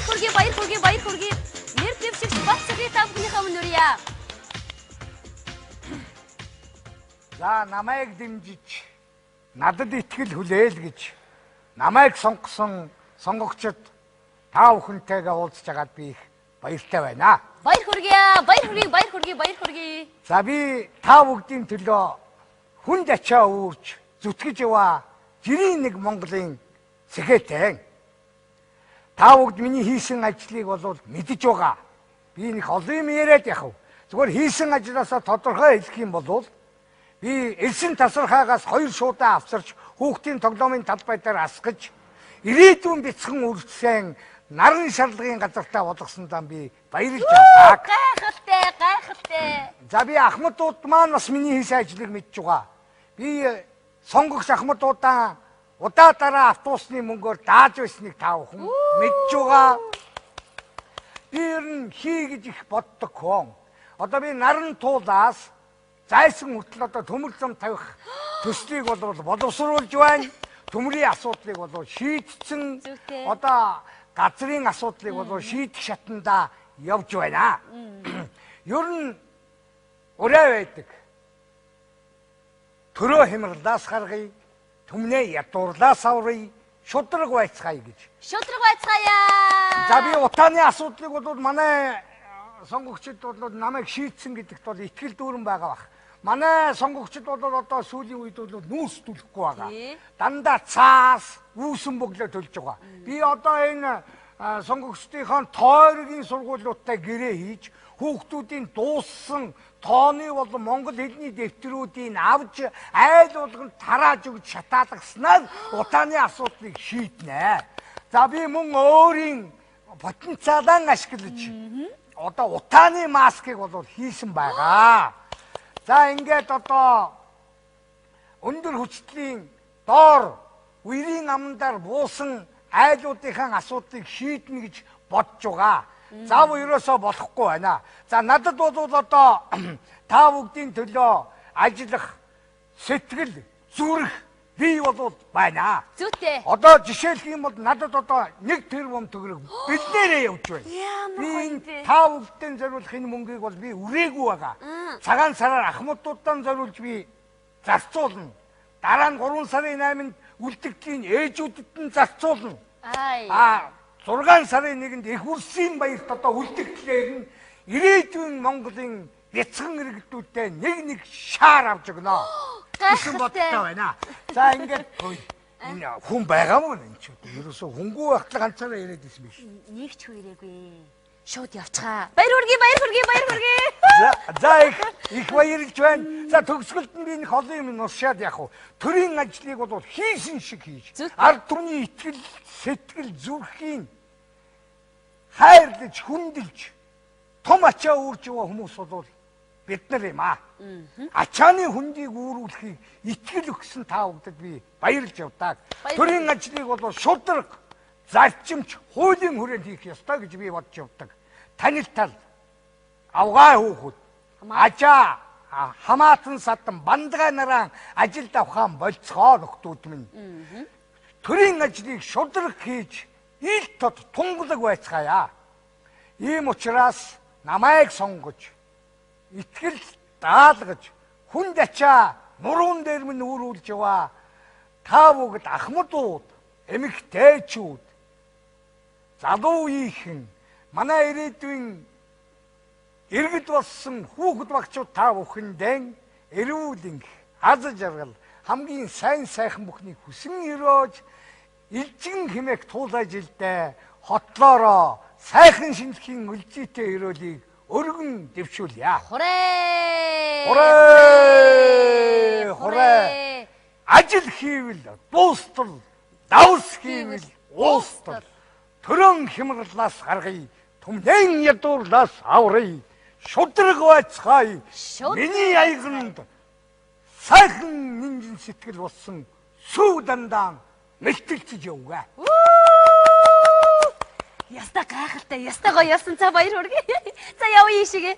баяр хүргэе. Нэр дэвшигч бат сэргий та бүхнийхээ өмнөрье. За намайг дэмжиж надад итгэл хүлээл гэж намайг сонгосон сонгогчд та бүхэнтэйгээ уулзж байгаад би их баяртай байна. Баяр хүргэе. За би та бүгдийн төлөө хүнд ачаа үүрч зүтгэж яваа жирийн нэг Монголын сэхэтэн. Та бүгд миний хийсэн ажлыг бол мэдэж байгаа. Би нэг олон юм яриад яхав. Зүгээр хийсэн ажлаасаа тодорхой хэлэх юм бол би элсэн тасархаагаас 2 шуудаа авсарч хүүхдийн тоглоомын талбай дээр асгаж ирээдүйн бяцхан үргэлжлэн наран шарлагын газартаа болгосондоо би баярлж байна. Гайхалтай. За би Ахмадууд маань бас миний хийсэн ажлыг мэдж байгаа. Би сонгогч Ахмадуудаа удаа дараа автобусны мөнгөөр дааж байсныг та бүхэн мэдж байгаа. Би ер нь хий гэж их боддог хүн. Одоо би наран туулаас зайсан хүртэл одоо төмөр зам тавих төслийг бол боловсруулж байна. Төмрийн асуудлыг бол шийдсэн. Одоо газрын асуудлыг бол шийдэх шатанда явж байна. Ер нь ураа байдаг. Төрөө хямралаас гаргая, түмнээ ядуурлаас аврая, шудраг байцгаая гэж. Шудраг байцгаая. За би утааны асуудлыг бол манай сонгогчид бол намайг шийдсэн гэдэгт бол итгэл дүүрэн байгаа бах. Манай сонгогчид бол одоо сүүлийн үед бол нүүрс төлөхгүй байгаа. Дандаа цаас, үүсэн бөглөө төлж байгаа. Би одоо энэ сонгогчдын тойргийн сургуулиудтай гэрээ хийж хүүхдүүдийн дууссан тооны болон монгол хэлний дэвтрүүдийг авч айл болгон тарааж өгч шатаалгаснаар утааны асуудлыг шийднэ. За би мөн өөрийн потенциалаа ашиглаж одоо утааны маскыг бол хийсэн байгаа. За ингээд одоо өндөр хүчтлийн доор үерийн амнаар буусан айлуудынхаа асуудлыг шийднэ гэж бодж байгаа. Заав ерөөсөө болохгүй байна. За надад бол одоо та бүгдийн төлөө ажиллах сэтгэл зүрх бий бол байна. Зүйтэй. Одоо жишээлх юм бол надад одоо 1 тэрбум төгрөг биднэрээ явж байна. Би та бүгдийн зориулах энэ мөнгийг бол би үрээгүй байгаа. Цагаан сараар Ахмадуудаа зориулж би зарцуулна. Дараа нь 3 сарын 8-нд үлдэгдлийн ээжүүдэд нь зарцуулна. 6 сарын 1-нд их үрсийн баярт одоо үлдэгдлээр нь ирээдүйн Монголын бяцхан иргэдүүдтэй нэг шаар авч өгнө. Гэсэн бодтой байна. За ингээд энэ хүн байгаа мó энэ ч ерөөсөө хүнгүй байхлаа ганцаараа яриад байсан биш. Нэг ч хүрээгүй. Шууд явцгаа. Баяр хүргэе. За их баярлж байна. За төгсгөлд нь би энэ олон юм нуршаад яах вэ? Төрийн ажлыг бол хийсэн шиг хийж. Ард түмний итгэл, сэтгэл, зүрхийн хайрлаж, хүндэлж, том ачаа үүрж яваа хүмүүс бол бид нар юм аа. Ачааны хүндийг үүрүүлэхийг итгэл өгсөн та бүдэд би баярлж явдаг. Төрийн ажлыг бол шудраг, зарчимч, хуулийн хүрээнд хийх ёстой гэж би бодж явдаг. Танилтал, авгай хүүхэд, ачаа, хамаатан садан, бандгай нараа ажилд авахаан болцгоо нөхдүүд минь. Төрийн ажлыг шудраг хийж, ил тод тунгалаг байцгаая. Ийм учраас намайг сонгож, итгэл даалгаж, хүнд ачаа нуруунд дээр минь үүрүүлж яваа та бүгд Ахмадууд, эмэгтэйчүүд, залуу ийхэн, манай ирээдүйн иргэд болсон хүүхэд багчууд та бүхэндээ эрүүл аз жаргал хамгийн сайн сайхан бүхнийг хүсэн өрөөж илжин хэмээх туулай жилдээ хотлоороо сайхан шинжлэхийн үлжийтэй өрөөлийг өргөн дэвшүүлье. Хүрээ. Ажил хийвэл дуустал, давс хийвэл уустал. Төрөн хямралаас гаргая, түмнэн ядуурлаас аврая, шудраг байцгаая. Миний аяганд сайхан нинжин сэтгэл болсон сүү дандаан мэлтэлцэж явгаа. Яста гайхалтай, яста гоё ясан. За баяр хүргэе. За явъя ийшээгээ.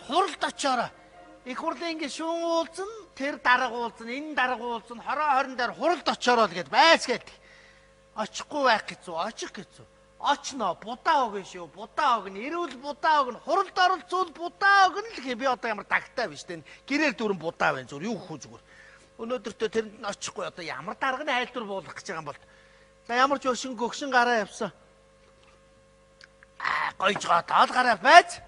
хуралд очоорой. Их хурлын ингэ шүүн уулзна, тэр дарга уулзна, энэ дарга уулзна, хороо хорон дээр хуралд очоорой л гэд байцгээд. Очихгүй байх гэцүү, очих гэцүү. Очно, будаа өгнө шүү, будаа өгнө, эрүүл будаа өгнө, хуралд оролцвол будаа өгнө л гэ. Би одоо ямар тагтай биш тэн. Гэрээр дүрэн будаа байна зүгээр, юу хүү зүгээр. Өнөөдөртөө тэрэнд нь очихгүй одоо ямар дарганы айлтур буулгах гэж байгаа юм бол. За ямар ч өшин гөгшин гараа явсан. Гойж гоо гараа байж.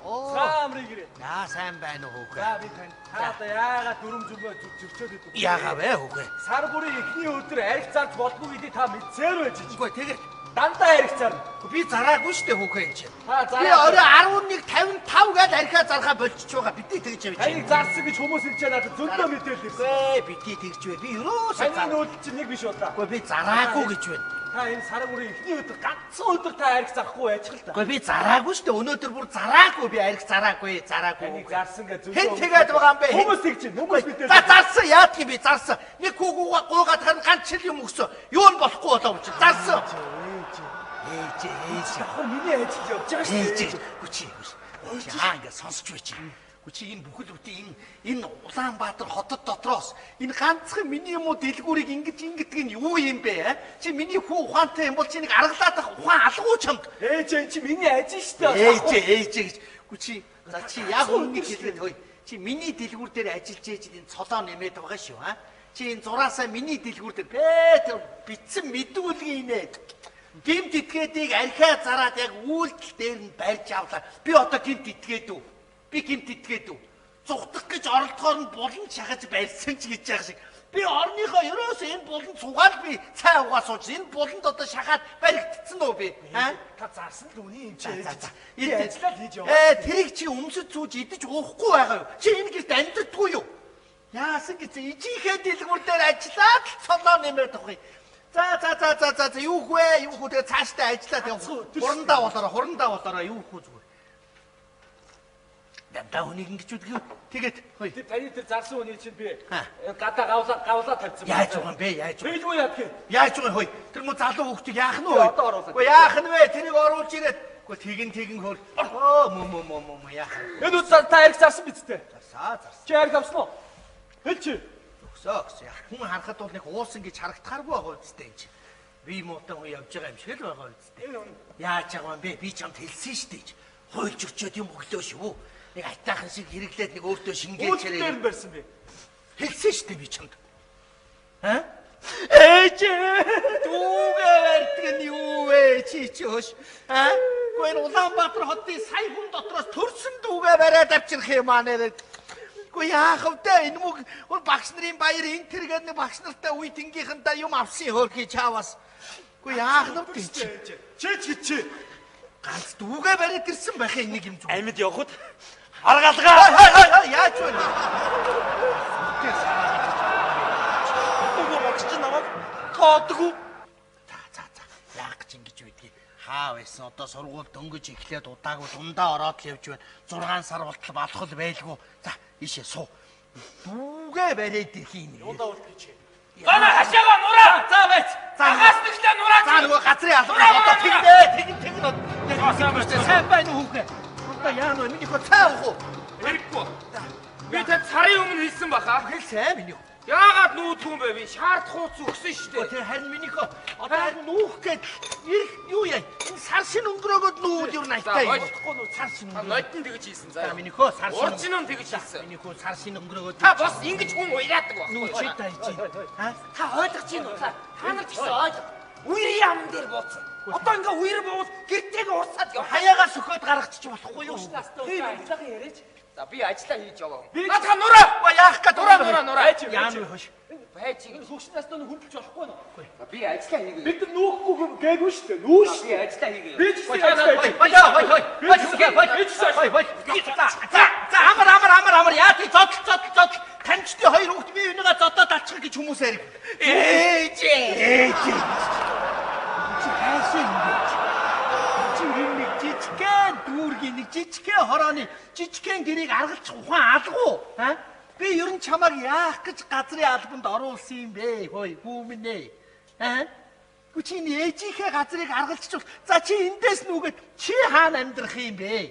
Сайн амрыг ирээ. Яа сайн байна уу хөөхөө. За би тань. Та одоо яагаад дүрм зүмбэ зөрчөөд идэв. Яагаа вэ хөөхөө. Сар бүрийн эхний өдөр арх зарж болдгоо гэдгийг та мэдсээр байж чи. Үгүй тэгээд Дандаа арх зарна. би зараагүй штэ хөөхөө энэ чинь. Та Би зараа. орой 11:55 гээд архиа зархаа болчих байгаа. Бидний тэгж явж Таныг байна. зарсан гэж хүмүүс хэлж байгаа надад зөндөө мэдээлэл ирсэн. Үгүй бидний тэгж бай. Би юусаа Таны нүүдэл чинь нэг биш удаа. Үгүй би зараагүй гэж байна. Та энэ сар бүрийн эхний өдөр ганцхан өдөр та арх зарахгүй байчих л та. Үгүй би зараагүй штэ. Өнөөдөр бүр зараагүй. Би арх зараагүй. Таныг зарсан гэж Хэн тэгээд байгаа юм бэ? Хүмүүс тэгж байна. Хүмүүс мэдээлэл. За зарсан яадгийг би зарсан. Нэг хүүгүүгээ гуугаад харин ганц чил юм өгсөн. Юу нь болохгүй болоо чи зарсан. Ээж. Ахаа миний ажил явж байгаа шүү дээ. Хүчи. Яа ингэ сонсч бай чи. Хүчи энэ бүхэл бүтэн энэ Улаанбаатар хотод дотроос энэ ганцхан миний юм уу дэлгүүрийг ингэдэг нь юу юм бэ? Чи миний хүү ухаантай юм бол чи нэг аргалаад ах ухаан алгуу чамд. Ээж чи миний ажил шүү дээ. Ээж гэж. Хүчи. За чи яг үнийг хэлгээд хөөе. Чи миний дэлгүүр дээр ажиллаж ээж энэ цолоо нэмээд байгаа шүү а. Чи энэ зураасаа миний дэлгүүр дээр битсэн мэдүүлгийн инээ. Гимт итгээдийг архиа зараад яг үйлдэл дээр нь барьж авлаа. Би одоо гимт итгээд үү? Би гимт итгээд үү? Зүхтах гэж оролдохоор нь булан шахаж барьсан ч гэж яах шиг. Би орныхоо ерөөсөө энэ буланд сугаал би цай угаа сууж. Энэ буланд одоо шахаад баригдсан уу би? Та зарсан л үний юм чи. Энэ ажиллаа хийж яваа. тэрийг чи өмсөж сууж идэж уухгүй байгаа юу? Чи энэ гэрт амьдрдаггүй юу? Яасан гэж ижийнхээ дэлгүүр дээр ажиллаад цолоо нэмээд авах юм. За юу хвэ? Юу хүү тэгээ цаашдаа ажиллаад яв. Хурандаа болоороо юу хүү зүгээр. Дандаа хүнийг ингэж үдгүү. Тэгээд хөөе. Таны тэр зарсан үнийг чинь би гадаа гавлаа тавьсан. Яаж байгаа юм бэ? Билгүй яах юм? Яаж байгаа хөөе. Тэр мө залуу хүүхдийг яах нь вэ? Одоо оруулаад. Үгүй яах нь вэ? Тэрийг оруулж ирээд. Үгүй тэгин хөр. Оо яах. Энэ үз та арх зарсан биз дээ. Зарсан. Чи арх авсан уу? Хэлж. Өсөө. Хүн харахад бол нэг уусан гэж харагдахааргүй байгаа үстэй энэ. Би муутай хүн явж байгаа юм шиг л байгаа үстэй. Яаж байгаа юм бэ? Би чамд хэлсэн шүү дээ. Хойлж өчөөд юм өглөө шүү. Нэг айтаахан шиг хэрэглээд нэг өөртөө шингээж чирээ. Үүдээр барьсан бэ. Хэлсэн шүү дээ би чамд. Ээж дүүгээ барьдаг нь юу вэ? Чи хөөш. Гэхдээ энэ Улаанбаатар хотын сая хүн дотроос төрсөн дүүгээ бариад авчрах юм аа нэрээ. Гэхдээ яах вэ? Энэ мөг багш нарын баяр энэ тэргээд нэг багш нартай үе тэнгийнхэнтэй юм авсан хөөрхий чаавас. Гэхдээ яах вэ? Чи ганц дүүгээ бариад ирсэн байх энийг юм зүг. амьд явахд аргаалгаа. Яаж вэ? Дүүгээ багч намайг тоодгүй. За. Яах гэж ингэж үйдгийг. Хаа байсан одоо сургууль дөнгөж эхлээд удаагүй дундаа ороод л явж байна. 6 сар болтол балхал байлгүй. За ийшээ суу. Дүүгээ бариад ирэх юм. Юундаа үлдээ чи. Гана хашаага нураа. За байц. Агаас нэглээ нураа. За нөгөө газрын албан одоо тэгнэ. Сайн байна уу хүүхэ? Одоо яа нөө миний хөө цаа уу? Хэрэггүй. Би танд сарын өмнө хэлсэн баха. Хэлсэн миний. Яагаад нүүдгүй юм бэ? Би шаард хууц өгсөн шүү дээ. Тэр харин миний хөө одоо харин нүүх гээд ирэх юу яа? Энэ сар шин өнгөрөөгөөд нүүд юу найтай юм. Ойлгохгүй нүү сар шин өнгөрөө. Нойдон тэгж хийсэн заа. За миний хөө сар шин. Урчин нь тэгж хийсэн. Миний хөө сар шин өнгөрөөгөөд. Та бас ингэж хүн уяраадаг баг. Нүү чи тайж. Та ойлгож чинь уу? Та нар ч гэсэн ойлго. Үер ям дээр бууцсан. Одоо ингээ үер буул гэртэйг урсаад яв. Хаягаа сөхөд гаргачих болохгүй юу? Тийм ажиллагаа яриач. За би ажиллаа хийж яваа. Та нураа. Яах гэж Нураа. яан вэ хош. Байж ингэ Хөгшин настаа хөрдөлж болохгүй нөө. би ажиллаа хийгээ. Бид нар нүүхгүй гээгүй шүү дээ. Нүүш. Би ажиллаа хийгээ. Би ч гэсэн ажиллаа. За амар яа тий зодтол таньчдын хоёр хүүхд би энийгээ зодоод алчих гэж хүмүүс арив. Ээж. Чи хайшин гэж. Чи нэг жижигхэн дүүргийн нэг жижигхэн хорооны жижигхэн гэрийг аргалж ухаан алгуу. Би ер нь чамайг яах гэж газрын албанд оруулсан юм бэ? Хөөе, хүүмнээ. Чи энэ ээжийнхээ газрыг аргалчих. За чи эндээс нүгээд чи хаана амьдрах юм бэ?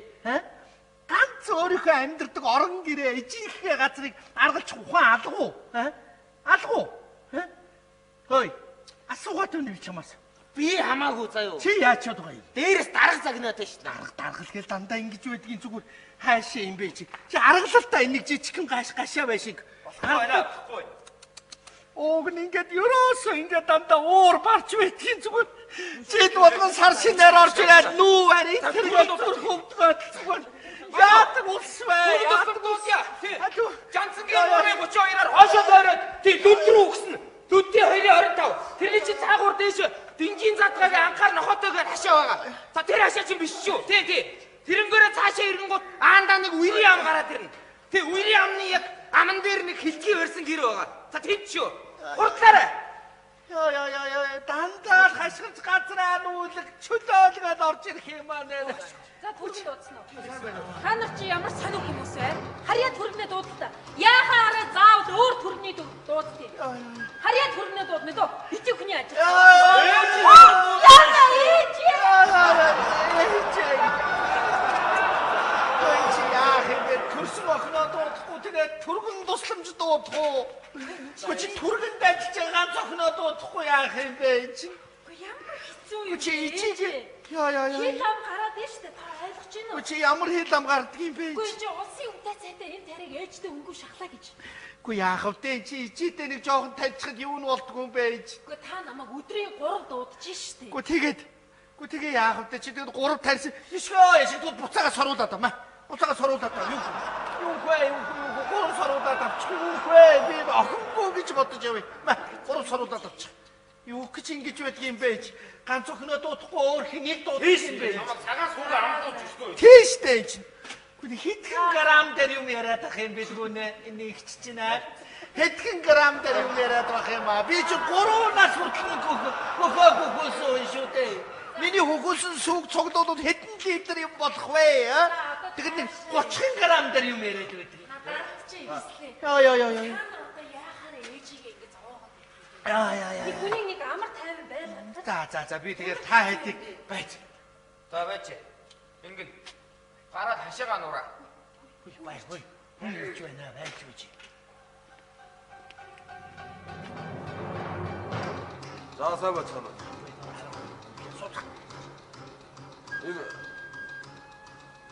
Ганц өөрийнхөө амьдрдаг орон гэрээ ээжийнхээ газрыг аргалчих ухаан алгуу. Алгуу. Хөөе. Асуугаад өнөө чамаас. Би хамаагүй заяа. Чи яаж чад байгаа юм? Дээрээс дарга загнаад байна шүү дээ. Даргал гээл дандаа ингэж байдгийн зүгээр хаашаа юм бэ чи. Чи аргалалтаа энийг жижигхэн гашаа байшиг. Байхгүй. Ог ингээд ерөөсөө ингээд дандаа уур барч байдгийн зүгээр. Чид болгон сар шинээр орж ирээд нүү барь тэр хөвдгөөд зүгээр. Яадаг улс бай. Жансангийн 32-аар хошоод ороод тий дүдрүү өгсөн. Дүдний 2.25. Тэрний чи цаагуур дээш дингийн задгааг анхаар нохотойгоор хашаа байгаа. За тэр хашаа чинь биш шүү. Тий. Тэрнгээрээ цаашаа ирэнгүүт аандаа нэг үерийн ам гараад ирнэ. Тий үерийн амны яг аман дээр нэг хилтгий барьсан гэр байгаа. За тэнд шүү. Хурдлаарай. Яа дандаа хашгирч газраа нүүлэг чөлөөлгээд орж ирэх юм аа нэ. За түргэн дуудсан уу? Та нар чи ямар сонир хүмүүс вэ? Харьяа түргэнээ дуудалтаа. Яахаа арай заавал өөр түргний дуудтыг. Харьяа түргэнээ дуудна дөө. Ичиг хүний ажил. Яна ич. Чи яах юм бэ? Төрсөн охиноо дуудахгүй тэгээд түргэн тусламж дуудах уу? Чи түргэнд ажиллаж байгаа ганц охиноо дуудахгүй яах юм бэ? Ямар хэцүү юм. Чи ичиг. Яа. Хил ам гараад байна штэ. Та ойлгож байна уу? Чи ямар хил ам гардаг юм бэ? Үгүй чи улсын үнэтэй цайтай энэ тариг ээжтэй өнгөө шахлаа гэж. Үгүй яах вэ? Чи ичээдээ нэг жоохон тавьчихад юу нь болдгоо юм бэ? Үгүй та намайг өдрийн 3 дуудаж штэ. Үгүй тэгээ яах вэ? Чи тэгээд 3 тарьсан. Ишгөө яшиг буцаага соруулаад байна. Буцаага соруулаад байна. Юу вэ? 3 соруулаад авчих. Юу вэ? Би охингүй гэж бодож явъя. 3 соруулаад авчих. Юу гэж ингэж байдаг юм бэ? Ганц охиноо дуудахгүй өөр хэнийг дуудах юм бэ? Цагаас хүүгээ амдуулж өшгөө. Тийш дээ чинь. Гүн хэдхэн грамм дээр юм яриад ах юм бэлгүү нэ? Энэ их чинь аа. Хэдхэн грамм дээр юм яриад байх юм аа. Би чи 3 нас хүртэл хөхөөсөн шүү дээ. Миний хөхөөсөн сүг цогдолууд хэдэн литр юм болох вэ? Тэгэд нэг 30 грамм дээр юм яриад байдаг. Надад чи ихслээ. Яа. Одоо яахаар ээжигээ ингэ зовоогоод. Яа. Нэг хүний нэг амар тайван байлаа. За би тэгээд та хэдийг байж. За байж. Ингэн гараад хашаага нураа. Хөөе. Юу ч байна байж үгүй. За сайн бацгаана.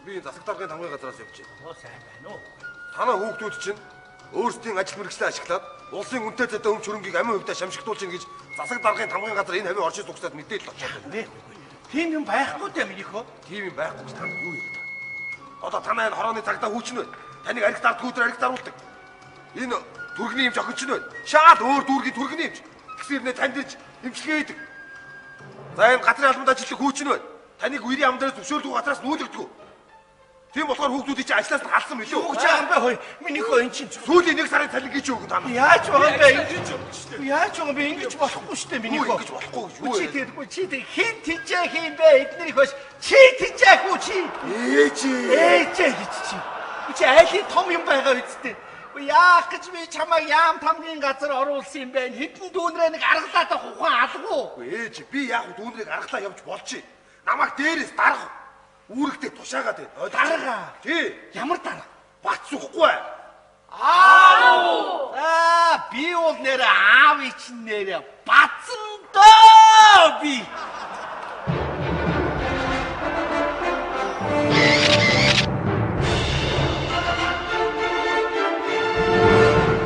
Би засаг даргын хамгийн газраас явж байна. Сайн байна уу? Танай хүүхдүүд чинь өөрсдийн ажил мэргэжлээ ашиглаад улсын үнэтэй зэтэй өмч хөрөнгийг амин хувьдаа шамшигдуулж ин гэж засаг даргын хамгийн газар энэ хавийн оршиж зүгсээд мэдээлэл очоод байна. Тийм юм байхгүй дээ минийхөө. Тийм юм байхгүй ч тань юу юм та. Одоо танай энэ хорооны цагдаа хүүчин байна. Таныг арх дардг өдөр арх даруулдаг. Энэ түргэний юм жохин чинь байна. Шаад өөр дүүргийн түргэний юмч. Тэгсэрнэ танд ирж имчилгээдэг. За энэ газрын албанд ажиллах хүүчин байна. Таныг үерийн амдаас зөвшөөрдөг газраас нүүлэгдэг. Тийм болохоор хүүхдүүдийн чинь ажлаас нь халсан билүү? Юу гэж байгаа юм бэ хөөе? Минийхөө эн чинь сүүлийн 1 сарын цалин гэж өгөх таа. яаж байгаа юм бэ? Яаж байгаа юм бэ? Ингэж болохгүй шүү дээ минийхөө. Ингэж болохгүй гэж юу? Чи тэгэхгүй чи тэг хин тижээх юм бэ? Эднэрийг хөөс чи тижээх үү чи? Ээж гэж чи. Чи айлын том юм байгаа үсттэй. Яах гэж би чамайг яам тамгийн газар оруулсан юм бэ? Хэдэн дүүнрээ нэг аргалаад ухаан алгуу. Ээж би яг дүүнрийг аргалаа явж болчих. Намайг дээрээс дарах. Үүрэгтэй тушаагаад байна. Дарга. Тий. Ямар дарга? Бат сухгүй. Би бол нэр аав ич нэр бацсан доо би.